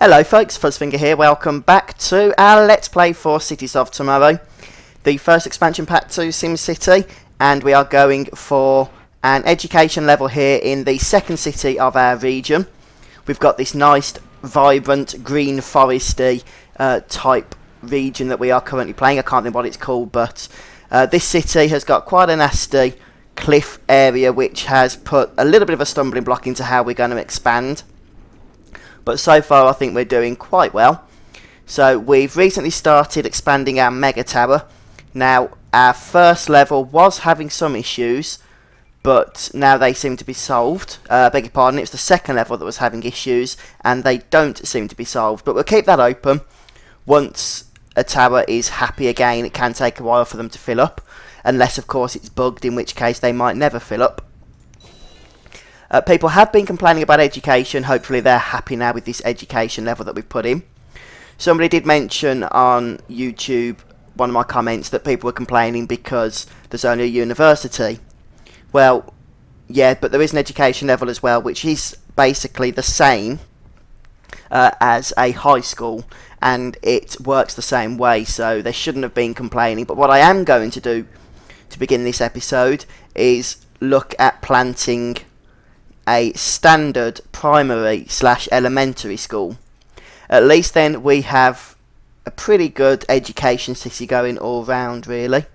Hello folks, Fuzzfinger here. Welcome back to our Let's Play for Cities of Tomorrow. The first expansion pack to Simcity, and we are going for an education level here in the second city of our region. We've got this nice, vibrant, green, foresty type region that we are currently playing. I can't think what it's called, but this city has got quite a nasty cliff area which has put a little bit of a stumbling block into how we're going to expand. But so far I think we're doing quite well. So we've recently started expanding our mega tower. Now our first level was having some issues, but now they seem to be solved. Beg your pardon, it's the second level that was having issues and they don't seem to be solved. But we'll keep that open. Once a tower is happy again, it can take a while for them to fill up. Unless of course it's bugged, in which case they might never fill up. People have been complaining about education. Hopefully they're happy now with this education level that we've put in. Somebody did mention on YouTube, one of my comments, that people were complaining because there's only a university. Well, yeah, but there is an education level as well, which is basically the same as a high school, and it works the same way, so they shouldn't have been complaining. But what I am going to do to begin this episode is look at planting a standard primary / elementary school. At least then we have a pretty good education city going all round, really.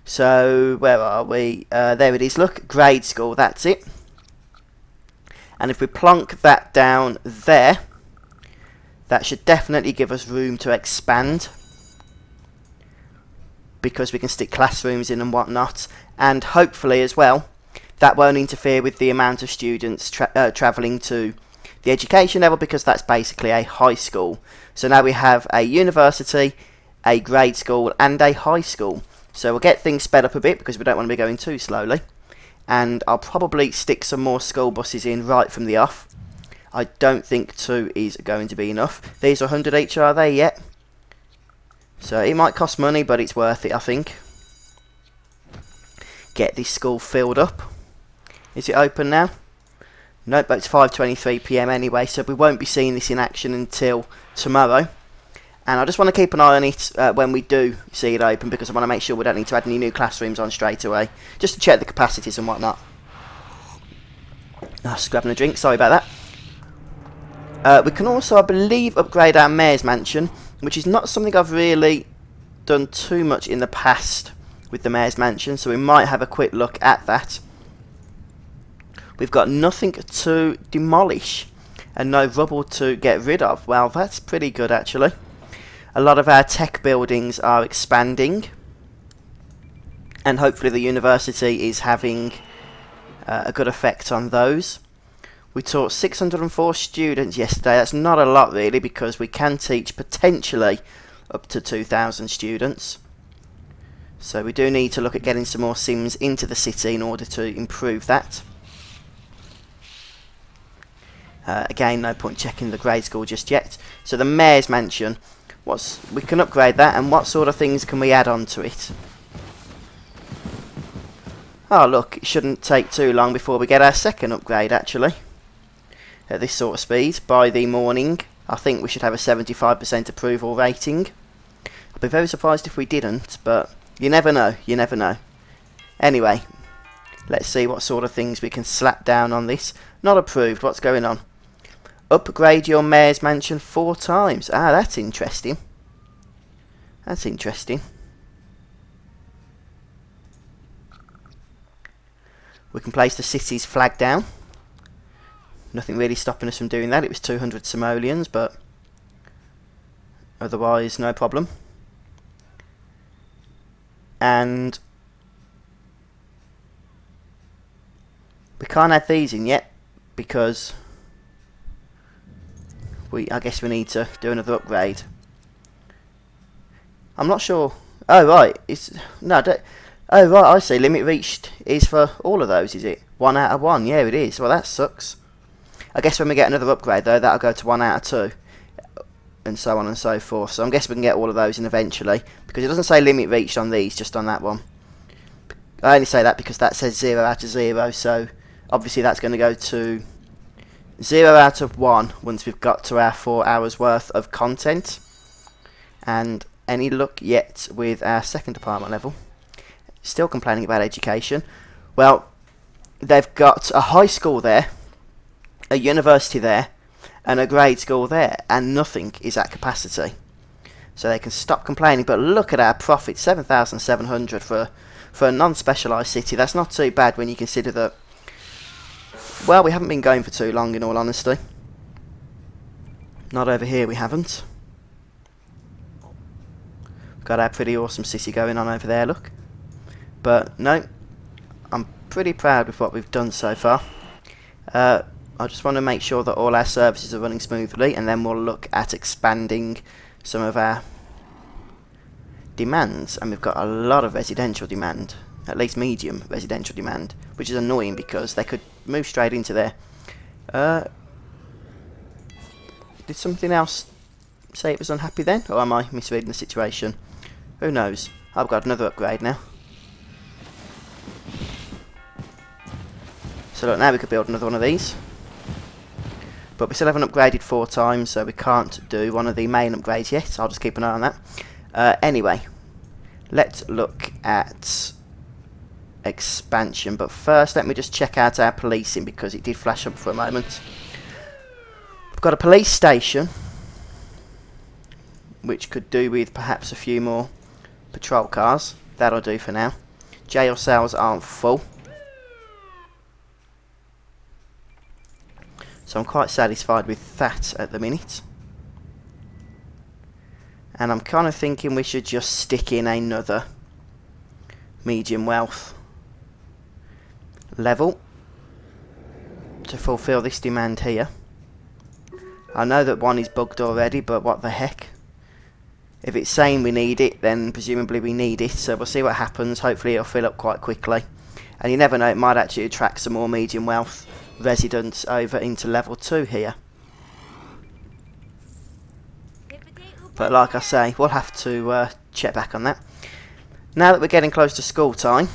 So where are we? There it is, look, grade school, that's it. And if we plonk that down there, that should definitely give us room to expand, because we can stick classrooms in and whatnot. And hopefully as well, that won't interfere with the amount of students travelling to the education level, because that's basically a high school. So now we have a university, a grade school and a high school. So we'll get things sped up a bit because we don't want to be going too slowly. And I'll probably stick some more school buses in right from the off. I don't think 2 is going to be enough. These are 100 each, are they? Yet. So it might cost money, but it's worth it, I think. Get this school filled up. Is it open now? Nope, but it's 5:23 PM anyway, so we won't be seeing this in action until tomorrow. And I just want to keep an eye on it when we do see it open, because I want to make sure we don't need to add any new classrooms on straight away, just to check the capacities and whatnot. Just grabbing a drink, sorry about that. We can also, I believe, upgrade our mayor's mansion, which is not something I've really done too much in the past with the mayor's mansion, so we might have a quick look at that. We've got nothing to demolish and no rubble to get rid of. Well, that's pretty good actually. A lot of our tech buildings are expanding, and hopefully the university is having a good effect on those. We taught 604 students yesterday. That's not a lot really, because we can teach potentially up to 2,000 students. So we do need to look at getting some more Sims into the city in order to improve that. Again, no point checking the grade school just yet. So the mayor's mansion, we can upgrade that, and what sort of things can we add on to it? Oh look, it shouldn't take too long before we get our second upgrade actually. At this sort of speed, by the morning, I think we should have a 75% approval rating. I'd be very surprised if we didn't, but you never know, you never know. Anyway, let's see what sort of things we can slap down on this. Not approved, what's going on? Upgrade your mayor's mansion 4 times. Ah, that's interesting. That's interesting. We can place the city's flag down. Nothing really stopping us from doing that. It was 200 simoleons, but otherwise no problem. And we can't add these in yet because I guess we need to do another upgrade. I'm not sure. Oh right, oh right, I see. Limit reached is for all of those, is it? 1 out of 1. Yeah, it is. Well, that sucks. I guess when we get another upgrade though, that'll go to 1 out of 2, and so on and so forth. So I guess we can get all of those in eventually, because it doesn't say limit reached on these, just on that one. I only say that because that says 0 out of 0, so obviously that's going to go to 0 out of 1 once we've got to our 4 hours worth of content. And any luck yet with our second department level? Still complaining about education. Well, they've got a high school there, a university there, and a grade school there, and nothing is at capacity. So they can stop complaining. But look at our profit, 7,700 for a non-specialised city. That's not too bad when you consider that, well, we haven't been going for too long, in all honesty. Not over here, we haven't. We've got our pretty awesome city going on over there, look. But no, I'm pretty proud with what we've done so far. I just want to make sure that all our services are running smoothly, and then we'll look at expanding some of our demands. And we've got a lot of residential demand, at least medium residential demand, which is annoying because they could move straight into there. Did something else say it was unhappy then, or am I misreading the situation? Who knows? I've got another upgrade now. So look, now we could build another one of these. But we still haven't upgraded 4 times, so we can't do one of the main upgrades yet. I'll just keep an eye on that. Anyway, let's look at expansion. But first, let me just check out our policing, because it did flash up for a moment. We've got a police station, which could do with perhaps a few more patrol cars. That'll do for now. Jail cells aren't full. So I'm quite satisfied with that at the minute. And I'm kind of thinking we should just stick in another medium wealth level to fulfill this demand here. I know that one is bugged already, but what the heck. If it's saying we need it, then presumably we need it. So we'll see what happens. Hopefully it'll fill up quite quickly. And you never know, it might actually attract some more medium wealth residents over into level 2 here. But like I say, we'll have to check back on that. Now that we're getting close to school time,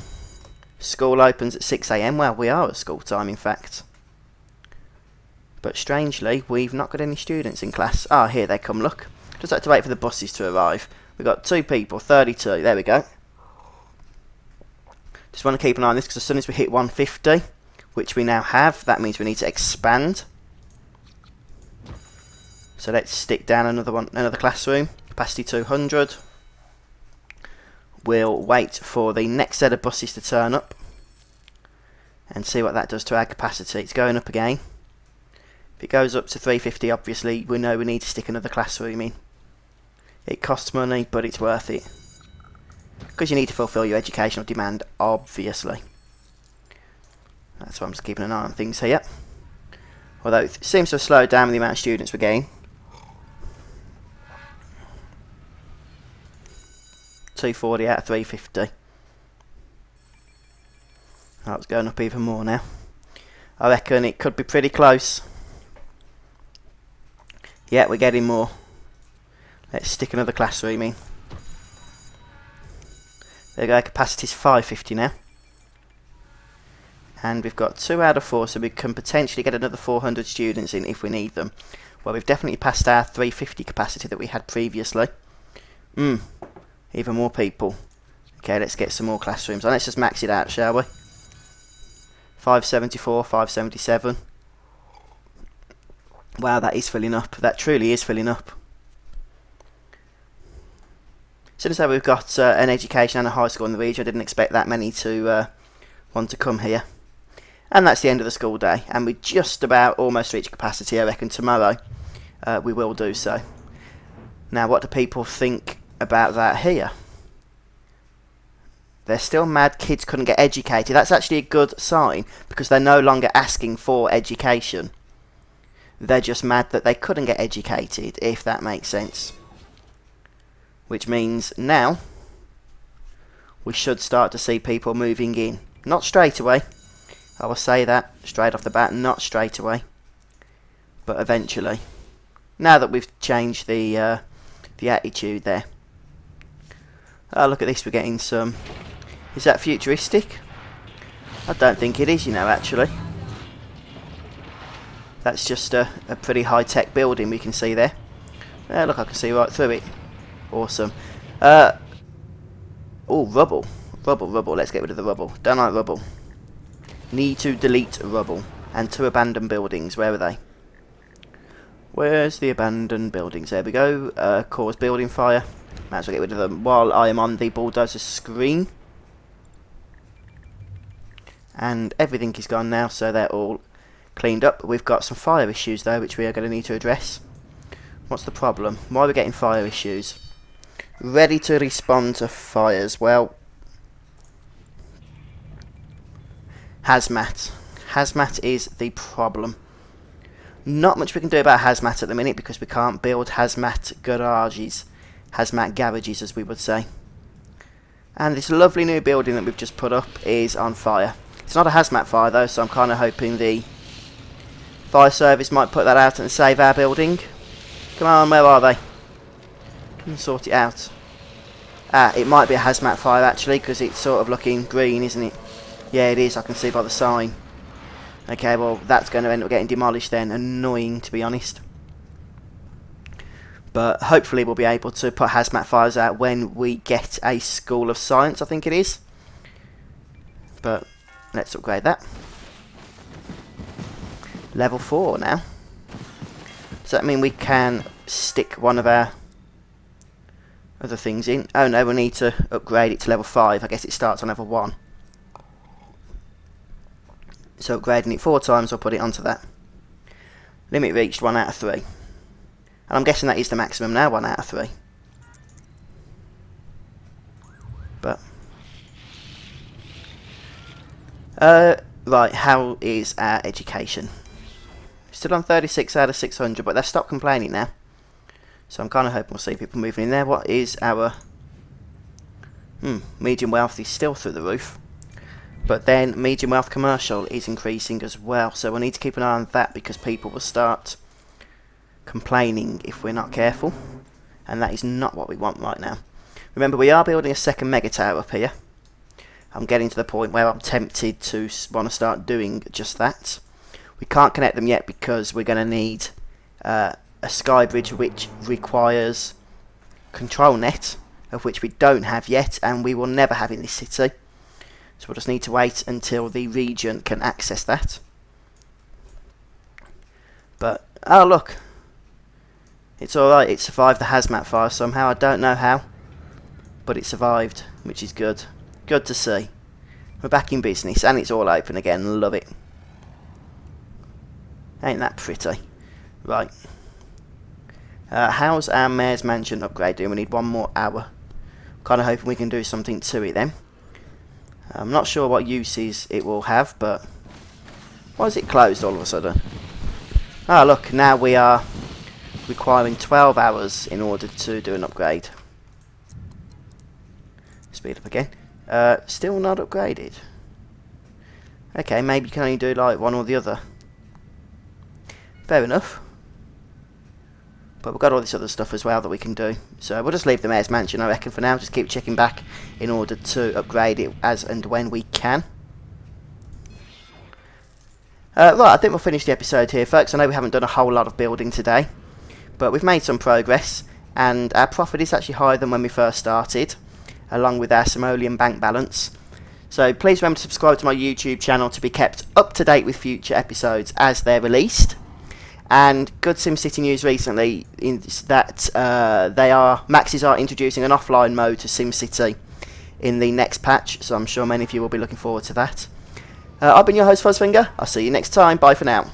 school opens at 6 AM. Well, we are at school time, in fact. But strangely, we've not got any students in class. Ah, here they come, look. Just have to wait for the buses to arrive. We've got 2 people, 32. There we go. Just want to keep an eye on this, because as soon as we hit 150, which we now have, that means we need to expand. So let's stick down another classroom, capacity 200. We'll wait for the next set of buses to turn up and see what that does to our capacity. It's going up again. If it goes up to 350, obviously we know we need to stick another classroom in. It costs money, but it's worth it, because you need to fulfill your educational demand, obviously. That's why I'm just keeping an eye on things here. Although it seems to have slowed down with the amount of students we're getting. 240 out of 350. Oh, it's going up even more now. I reckon it could be pretty close. Yeah, we're getting more. Let's stick another classroom in. There we go, capacity's 550 now. And we've got 2 out of 4, so we can potentially get another 400 students in if we need them. Well, we've definitely passed our 350 capacity that we had previously. Even more people. Okay, let's get some more classrooms. And let's just max it out, shall we? 574, 577. Wow, that is filling up. That truly is filling up. As soon as we've got an education and a high school in the region, I didn't expect that many to want to come here. And that's the end of the school day, and we just about almost reach capacity. I reckon tomorrow we will do so. Now, what do people think about that here? They're still mad kids couldn't get educated. That's actually a good sign, because they're no longer asking for education. They're just mad that they couldn't get educated, if that makes sense. Which means now we should start to see people moving in. Not straight away. I will say that straight off the bat, not straight away, but eventually. Now that we've changed the attitude there. Oh, look at this, we're getting some... Is that futuristic? I don't think it is, you know, actually. That's just a pretty high-tech building we can see there. Look, I can see right through it. Awesome. Oh, rubble. Rubble. Let's get rid of the rubble. Don't like rubble. Need to delete rubble. And 2 abandoned buildings. Where are they? Where's the abandoned buildings? There we go. Cause building fire. Might as well get rid of them while I am on the bulldozer screen. And everything is gone now, so they're all cleaned up. We've got some fire issues though, which we are going to need to address. What's the problem? Why are we getting fire issues? Ready to respond to fires. Well, hazmat. Hazmat is the problem. Not much we can do about hazmat at the minute because we can't build hazmat garages. Hazmat garages, as we would say. And this lovely new building that we've just put up is on fire. It's not a hazmat fire though, so I'm kind of hoping the fire service might put that out and save our building. Come on, where are they? Come and sort it out. Ah, it might be a hazmat fire actually, because it's sort of looking green, isn't it? Yeah, it is, I can see by the sign. Okay, well, that's going to end up getting demolished then. Annoying, to be honest. But hopefully we'll be able to put hazmat fires out when we get a School of Science, I think it is. But let's upgrade that. Level 4 now. Does that mean we can stick one of our other things in? Oh no, we need to upgrade it to level 5. I guess it starts on level 1. So upgrading it 4 times, I'll put it onto that. Limit reached 1 out of 3. And I'm guessing that is the maximum now, 1 out of 3. But right, how is our education? Still on 36 out of 600, but they've stopped complaining now. So I'm kind of hoping we'll see people moving in there. What is our medium wealth is still through the roof. But then medium wealth commercial is increasing as well. So we'll need to keep an eye on that because people will start complaining if we're not careful. And that is not what we want right now. Remember, we are building a second mega tower up here. I'm getting to the point where I'm tempted to want to start doing just that. We can't connect them yet because we're going to need a sky bridge which requires control net, of which we don't have yet and we will never have in this city. So we'll just need to wait until the region can access that. But, oh look, it's alright, it survived the hazmat fire somehow. I don't know how, but it survived, which is good. Good to see. We're back in business and it's all open again. Love it. Ain't that pretty? Right. How's our mayor's mansion upgrade doing? We need 1 more hour. Kind of hoping we can do something to it then. I'm not sure what uses it will have, but why is it closed all of a sudden? Ah, look, now we are requiring 12 hours in order to do an upgrade. Speed up again. Still not upgraded. Okay, maybe you can only do like one or the other. Fair enough. But we've got all this other stuff as well that we can do. So we'll just leave the mayor's mansion, I reckon, for now. Just keep checking back in order to upgrade it as and when we can. Right, I think we'll finish the episode here, folks. I know we haven't done a whole lot of building today, but we've made some progress. And our profit is actually higher than when we first started, along with our simoleon bank balance. So please remember to subscribe to my YouTube channel to be kept up to date with future episodes as they're released. And good SimCity news recently is that Maxis are introducing an offline mode to SimCity in the next patch, so I'm sure many of you will be looking forward to that. I've been your host Fuzzfinger. I'll see you next time. Bye for now.